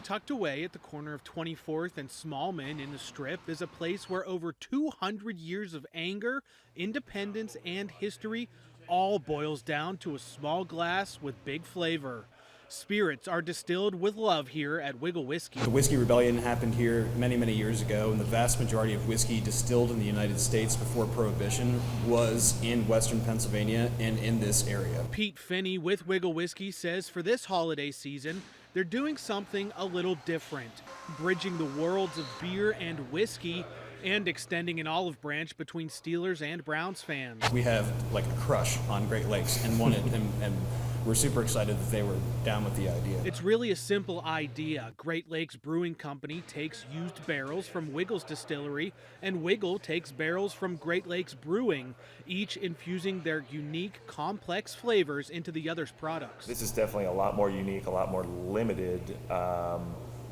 Tucked away at the corner of 24th and Smallman in the Strip is a place where over 200 years of anger, independence, and history all boils down to a small glass with big flavor. Spirits are distilled with love here at Wiggle Whiskey. The Whiskey Rebellion happened here many, many years ago, and the vast majority of whiskey distilled in the United States before Prohibition was in Western Pennsylvania and in this area. Pete Finney with Wiggle Whiskey says for this holiday season, they're doing something a little different, bridging the worlds of beer and whiskey and extending an olive branch between Steelers and Browns fans. We have like a crush on Great Lakes and wanted and we're super excited that they were down with the idea. It's really a simple idea. Great Lakes Brewing Company takes used barrels from Wiggle's distillery, and Wiggle takes barrels from Great Lakes Brewing, each infusing their unique, complex flavors into the other's products. This is definitely a lot more unique, a lot more limited.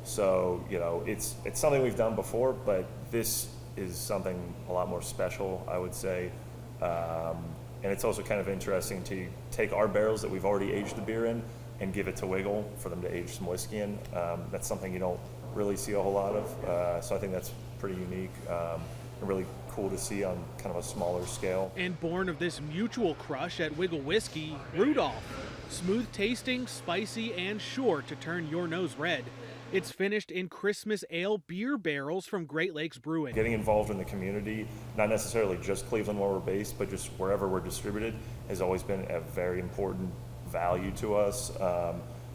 So, you know, it's something we've done before, but this is something a lot more special, I would say. And it's also kind of interesting to take our barrels that we've already aged the beer in and give it to Wiggle for them to age some whiskey in. That's something you don't really see a whole lot of. So I think that's pretty unique and really cool to see on kind of a smaller scale. And born of this mutual crush at Wiggle Whiskey, Rudolph. Smooth tasting, spicy, and sure to turn your nose red. It's finished in Christmas ale beer barrels from Great Lakes Brewing. Getting involved in the community, not necessarily just Cleveland where we're based, but just wherever we're distributed, has always been a very important value to us.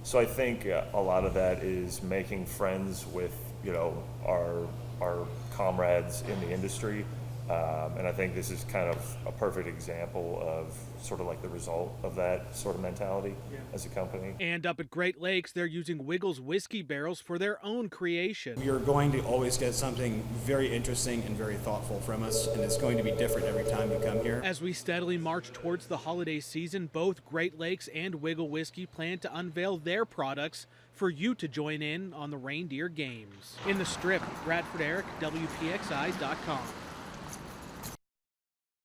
So I think a lot of that is making friends with, you know, our comrades in the industry. And I think this is kind of a perfect example of sort of like the result of that sort of mentality as a company. And up at Great Lakes, they're using Wiggle's whiskey barrels for their own creation. You're going to always get something very interesting and very thoughtful from us, and it's going to be different every time you come here. As we steadily march towards the holiday season, both Great Lakes and Wiggle Whiskey plan to unveil their products for you to join in on the Reindeer Games. In the Strip, Bradford Eric, WPXI.com.